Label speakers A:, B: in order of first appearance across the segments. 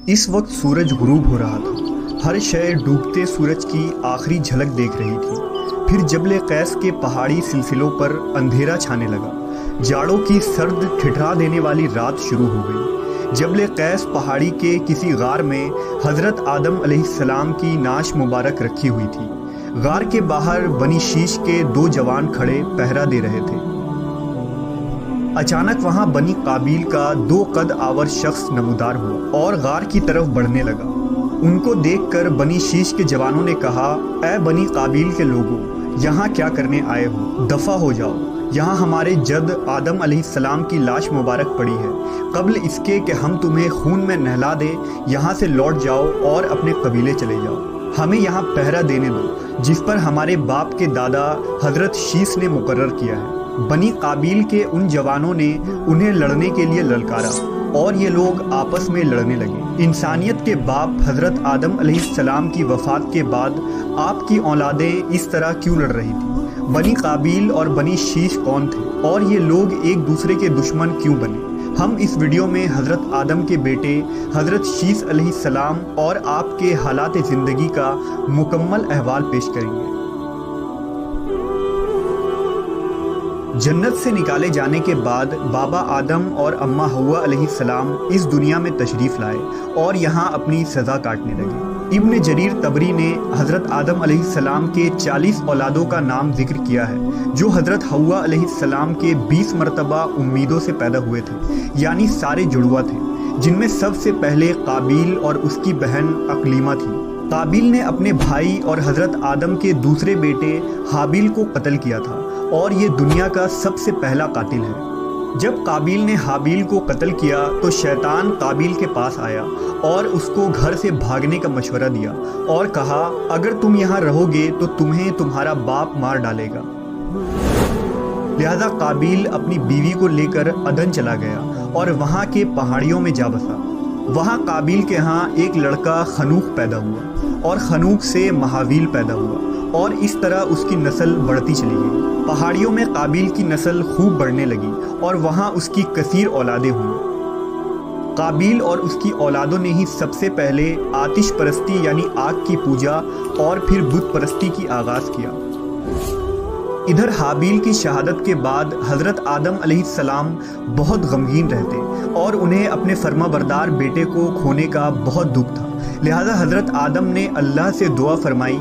A: اس وقت سورج غروب ہو رہا تھا۔ ہر شے ڈوبتے سورج کی آخری جھلک دیکھ رہی تھی۔ پھر جبل قیس کے پہاڑی سلسلوں پر اندھیرا چھانے لگا۔ جاڑوں کی سرد ٹھٹھا دینے والی رات شروع ہو گئی۔ جبل قیس پہاڑی کے کسی غار میں حضرت آدم علیہ السلام کی نعش مبارک رکھی ہوئی تھی۔ غار کے باہر بنی شیش کے 2 جوان کھڑے پہرا دے رہے تھے۔ اچانک وہاں بنی قابیل کا 2 قد آور شخص نمودار ہوا اور غار کی طرف بڑھنے لگا۔ ان کو دیکھ کر بنی شیش کے جوانوں نے کہا، اے بنی قابیل کے لوگوں، یہاں کیا کرنے آئے ہو؟ دفع ہو جاؤ، یہاں ہمارے جد آدم علیہ السلام کی لاش مبارک پڑی ہے۔ قبل اس کے کہ ہم تمہیں خون میں نہلا دیں، یہاں سے لوٹ جاؤ اور اپنے قبیلے چلے جاؤ۔ ہمیں یہاں پہرا دینے دو جس پر ہمارے باپ کے دادا حضرت شیس نے مقرر کیا ہے۔ بنی قابیل کے ان جوانوں نے انہیں لڑنے کے لیے للکارا اور یہ لوگ آپس میں لڑنے لگے۔ انسانیت کے باپ حضرت آدم علیہ السلام کی وفات کے بعد آپ کی اولادیں اس طرح کیوں لڑ رہی تھیں؟ بنی قابیل اور بنی شیش کون تھے اور یہ لوگ ایک دوسرے کے دشمن کیوں بنے؟ ہم اس ویڈیو میں حضرت آدم کے بیٹے حضرت شیس علیہ السلام اور آپ کے حالات زندگی کا مکمل احوال پیش کریں گے۔ جنت سے نکالے جانے کے بعد بابا آدم اور اماں حوا علیہ السلام اس دنیا میں تشریف لائے اور یہاں اپنی سزا کاٹنے لگے۔ ابن جریر طبری نے حضرت آدم علیہ السلام کے 40 اولادوں کا نام ذکر کیا ہے جو حضرت حوا علیہ السلام کے 20 مرتبہ امیدوں سے پیدا ہوئے تھے، یعنی سارے جڑوا تھے، جن میں سب سے پہلے قابیل اور اس کی بہن اقلیمہ تھی۔ قابیل نے اپنے بھائی اور حضرت آدم کے دوسرے بیٹے حابیل کو قتل کیا تھا اور یہ دنیا کا سب سے پہلا قاتل ہے۔ جب قابیل نے حابیل کو قتل کیا تو شیطان قابیل کے پاس آیا اور اس کو گھر سے بھاگنے کا مشورہ دیا اور کہا، اگر تم یہاں رہو گے تو تمہیں تمہارا باپ مار ڈالے گا۔ لہذا قابیل اپنی بیوی کو لے کر عدن چلا گیا اور وہاں کے پہاڑیوں میں جا بسا۔ وہاں قابیل کے ہاں ایک لڑکا خنوخ پیدا ہوا اور خنوخ سے مہاویل پیدا ہوا اور اس طرح اس کی نسل بڑھتی چلی گئی۔ پہاڑیوں میں قابیل کی نسل خوب بڑھنے لگی اور وہاں اس کی کثیر اولادیں ہوئیں۔ قابیل اور اس کی اولادوں نے ہی سب سے پہلے آتش پرستی یعنی آگ کی پوجا اور پھر بت پرستی کی آغاز کیا۔ ادھر حابیل کی شہادت کے بعد حضرت آدم علیہ السلام بہت غمگین رہتے اور انہیں اپنے فرما بردار بیٹے کو کھونے کا بہت دکھ تھا۔ لہذا حضرت آدم نے اللہ سے دعا فرمائی،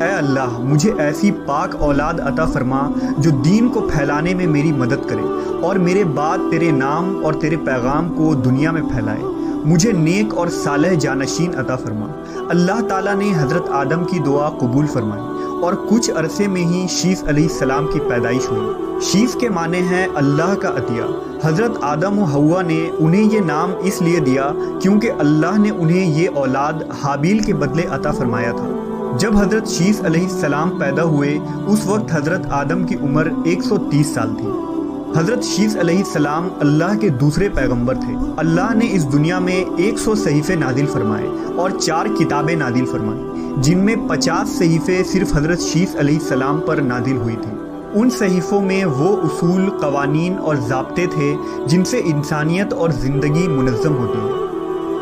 A: اے اللہ، مجھے ایسی پاک اولاد عطا فرما جو دین کو پھیلانے میں میری مدد کرے اور میرے بعد تیرے نام اور تیرے پیغام کو دنیا میں پھیلائے۔ مجھے نیک اور صالح جانشین عطا فرما۔ اللہ تعالیٰ نے حضرت آدم کی دعا قبول فرمائی اور کچھ عرصے میں ہی شیس علیہ السلام کی پیدائش ہوئی۔ شیس کے معنی ہے اللہ کا عطیہ۔ حضرت آدم و حوا نے انہیں یہ نام اس لیے دیا کیونکہ اللہ نے انہیں یہ اولاد حابیل کے بدلے عطا فرمایا تھا۔ جب حضرت شیس علیہ السلام پیدا ہوئے اس وقت حضرت آدم کی عمر 130 سال تھی۔ حضرت شیس علیہ السلام اللہ کے دوسرے پیغمبر تھے۔ اللہ نے اس دنیا میں 100 صحیفے نازل فرمائے اور 4 کتابیں نازل فرمائیں، جن میں 50 صحیفے صرف حضرت شیس علیہ السلام پر نازل ہوئی تھی۔ ان صحیفوں میں وہ اصول، قوانین اور ضابطے تھے جن سے انسانیت اور زندگی منظم ہوتی ہے۔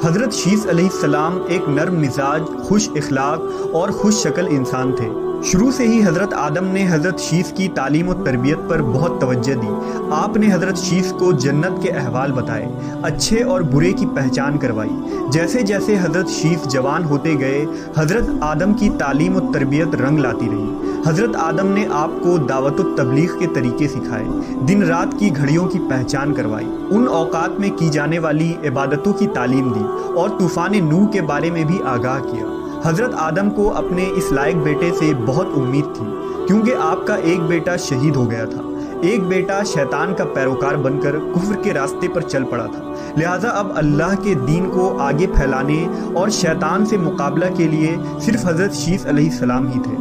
A: حضرت شیس علیہ السلام ایک نرم مزاج، خوش اخلاق اور خوش شکل انسان تھے۔ شروع سے ہی حضرت آدم نے حضرت شیس کی تعلیم و تربیت پر بہت توجہ دی۔ آپ نے حضرت شیس کو جنت کے احوال بتائے، اچھے اور برے کی پہچان کروائی۔ جیسے جیسے حضرت شیس جوان ہوتے گئے، حضرت آدم کی تعلیم و تربیت رنگ لاتی رہی۔ حضرت آدم نے آپ کو دعوت و تبلیغ کے طریقے سکھائے، دن رات کی گھڑیوں کی پہچان کروائی، ان اوقات میں کی جانے والی عبادتوں کی تعلیم دی اور طوفان نوح کے بارے میں بھی آگاہ کیا۔ حضرت آدم کو اپنے اس لائق بیٹے سے بہت امید تھی کیونکہ آپ کا ایک بیٹا شہید ہو گیا تھا، ایک بیٹا شیطان کا پیروکار بن کر کفر کے راستے پر چل پڑا تھا۔ لہٰذا اب اللہ کے دین کو آگے پھیلانے اور شیطان سے مقابلہ کے لیے صرف حضرت شیس علیہ السلام ہی تھے۔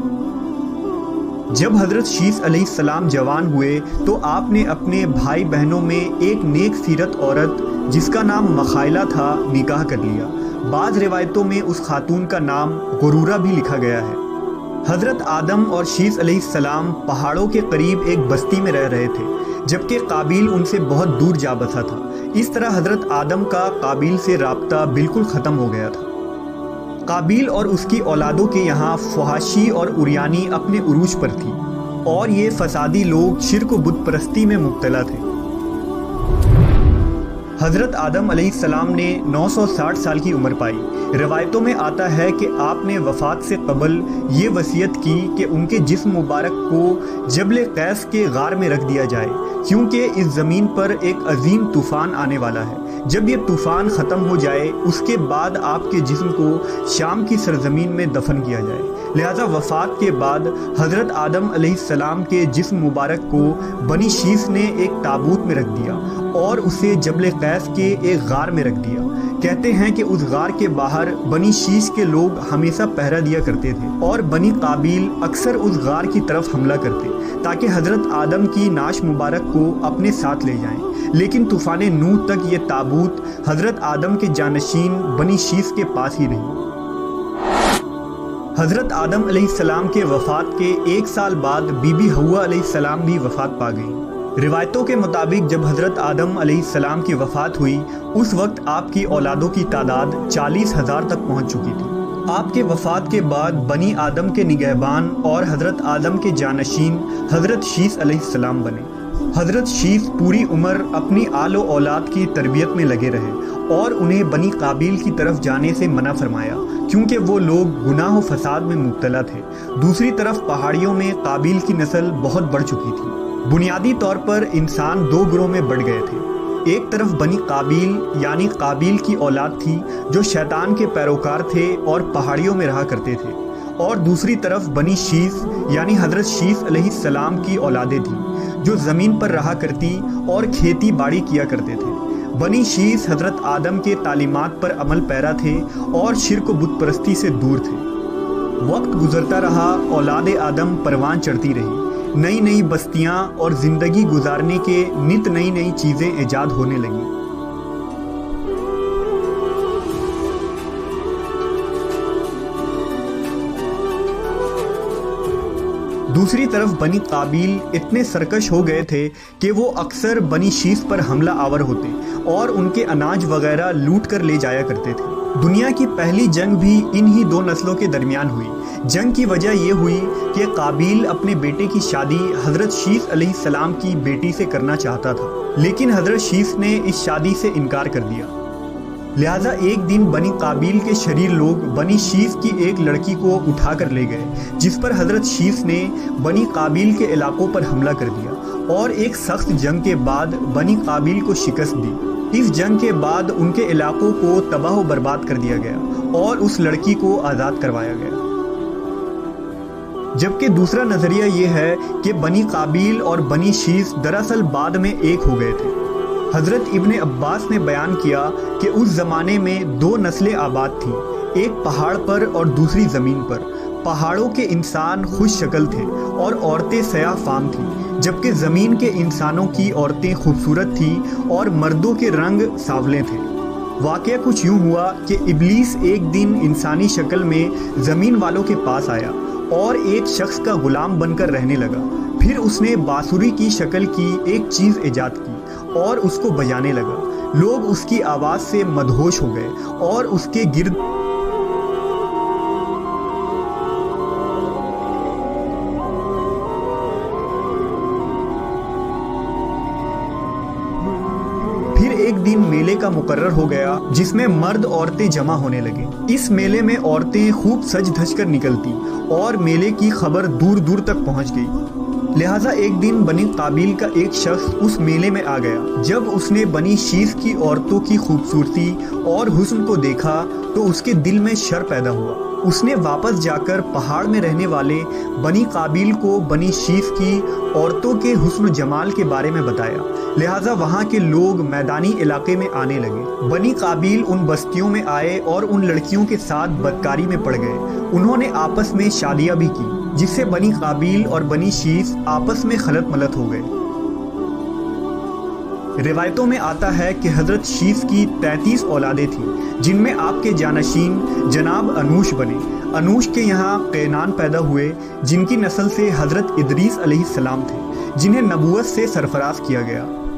A: جب حضرت شیس علیہ السلام جوان ہوئے تو آپ نے اپنے بھائی بہنوں میں ایک نیک سیرت عورت جس کا نام مخائلہ تھا نکاح کر لیا۔ بعض روایتوں میں اس خاتون کا نام غرورہ بھی لکھا گیا ہے۔ حضرت آدم اور شیس علیہ السلام پہاڑوں کے قریب ایک بستی میں رہ رہے تھے، جبکہ قابیل ان سے بہت دور جا بسا تھا۔ اس طرح حضرت آدم کا قابیل سے رابطہ بالکل ختم ہو گیا تھا۔ قابیل اور اس کی اولادوں کے یہاں فحاشی اور عریانی اپنے عروج پر تھی، اور یہ فسادی لوگ شرک و بت پرستی میں مبتلا تھے۔ حضرت آدم علیہ السلام نے 960 سال کی عمر پائی۔ روایتوں میں آتا ہے کہ آپ نے وفات سے قبل یہ وصیت کی کہ ان کے جسم مبارک کو جبل قیس کے غار میں رکھ دیا جائے، کیونکہ اس زمین پر ایک عظیم طوفان آنے والا ہے۔ جب یہ طوفان ختم ہو جائے اس کے بعد آپ کے جسم کو شام کی سرزمین میں دفن کیا جائے۔ لہذا وفات کے بعد حضرت آدم علیہ السلام کے جسم مبارک کو بنی شیث نے ایک تابوت میں رکھ دیا اور اسے جبل قیس کے ایک غار میں رکھ دیا۔ کہتے ہیں کہ اس غار کے باہر بنی شیث کے لوگ ہمیشہ پہرا دیا کرتے تھے، اور بنی قابیل اکثر اس غار کی طرف حملہ کرتے تاکہ حضرت آدم کی نعش مبارک کو اپنے ساتھ لے جائیں، لیکن طوفان نوح تک یہ تابوت حضرت آدم کے جانشین بنی شیث کے پاس ہی رہی۔ حضرت آدم علیہ السلام کے وفات کے 1 سال بعد بی بی حوا علیہ السلام بھی وفات پا گئیں۔ روایتوں کے مطابق جب حضرت آدم علیہ السلام کی وفات ہوئی اس وقت آپ کی اولادوں کی تعداد 40,000 تک پہنچ چکی تھی۔ آپ کے وفات کے بعد بنی آدم کے نگہبان اور حضرت آدم کے جانشین حضرت شیث علیہ السلام بنے۔ حضرت شیث پوری عمر اپنی آل و اولاد کی تربیت میں لگے رہے اور انہیں بنی قابیل کی طرف جانے سے منع فرمایا، کیونکہ وہ لوگ گناہ و فساد میں مبتلا تھے۔ دوسری طرف پہاڑیوں میں قابیل کی نسل بہت بڑھ چکی تھی۔ بنیادی طور پر انسان 2 گروہ میں بڑھ گئے تھے۔ ایک طرف بنی قابیل یعنی قابیل کی اولاد تھی جو شیطان کے پیروکار تھے اور پہاڑیوں میں رہا کرتے تھے، اور دوسری طرف بنی شیث یعنی حضرت شیث علیہ السلام کی اولادیں تھیں جو زمین پر رہا کرتی اور کھیتی باڑی کیا کرتے تھے۔ بنی شیث حضرت آدم کے تعلیمات پر عمل پیرا تھے اور شرک و بت پرستی سے دور تھے۔ وقت گزرتا رہا، اولاد آدم پروان چڑھتی رہی، نئی نئی بستیاں اور زندگی گزارنے کے نت نئی نئی چیزیں ایجاد ہونے لگیں۔ دوسری طرف بنی قابیل اتنے سرکش ہو گئے تھے کہ وہ اکثر بنی شیث پر حملہ آور ہوتے اور ان کے اناج وغیرہ لوٹ کر لے جایا کرتے تھے۔ دنیا کی پہلی جنگ بھی انہی 2 نسلوں کے درمیان ہوئی۔ جنگ کی وجہ یہ ہوئی کہ قابیل اپنے بیٹے کی شادی حضرت شیث علیہ السلام کی بیٹی سے کرنا چاہتا تھا، لیکن حضرت شیث نے اس شادی سے انکار کر دیا۔ لہٰذا ایک دن بنی قابیل کے شریر لوگ بنی شیث کی ایک لڑکی کو اٹھا کر لے گئے، جس پر حضرت شیث نے بنی قابیل کے علاقوں پر حملہ کر دیا اور ایک سخت جنگ کے بعد بنی قابیل کو شکست دی۔ اس جنگ کے بعد ان کے علاقوں کو تباہ و برباد کر دیا گیا اور اس لڑکی کو آزاد کروایا گیا۔ جبکہ دوسرا نظریہ یہ ہے کہ بنی قابیل اور بنی شیث دراصل بعد میں ایک ہو گئے تھے۔ حضرت ابن عباس نے بیان کیا کہ اس زمانے میں 2 نسلیں آباد تھیں، ایک پہاڑ پر اور دوسری زمین پر۔ پہاڑوں کے انسان خوش شکل تھے اور عورتیں سیاہ فام تھیں، جبکہ زمین کے انسانوں کی عورتیں خوبصورت تھیں اور مردوں کے رنگ سانولے تھے۔ واقعہ کچھ یوں ہوا کہ ابلیس ایک دن انسانی شکل میں زمین والوں کے پاس آیا اور ایک شخص کا غلام بن کر رہنے لگا۔ پھر اس نے بانسری کی شکل کی ایک چیز ایجاد کی اور اس کو بجانے لگا۔ لوگ اس کی آواز سے مدہوش ہو گئے اور اس کے گرد ایک دن میلے کا مقرر ہو گیا جس میں مرد عورتیں جمع ہونے لگے۔ اس میلے میں عورتیں خوب سج دھج کر نکلتی اور میلے کی خبر دور دور تک پہنچ گئی۔ لہٰذا ایک دن بنی قابیل کا ایک شخص اس میلے میں آ گیا۔ جب اس نے بنی شیث کی عورتوں کی خوبصورتی اور حسن کو دیکھا تو اس کے دل میں شر پیدا ہوا۔ اس نے واپس جا کر پہاڑ میں رہنے والے بنی قابیل کو بنی شیث کی عورتوں کے حسن و جمال کے بارے میں بتایا۔ لہٰذا وہاں کے لوگ میدانی علاقے میں آنے لگے۔ بنی قابیل ان بستیوں میں آئے اور ان لڑکیوں کے ساتھ بدکاری میں پڑ گئے۔ انہوں نے آپس میں شادیاں بھی کی، جس سے بنی قابیل اور بنی شیث آپس میں خلط ملط ہو گئے۔ روایتوں میں آتا ہے کہ حضرت شیث کی 33 اولادیں تھیں، جن میں آپ کے جانشین جناب انوش بنے۔ انوش کے یہاں قینان پیدا ہوئے، جن کی نسل سے حضرت ادریس علیہ السلام تھے، جنہیں نبوت سے سرفراز کیا گیا۔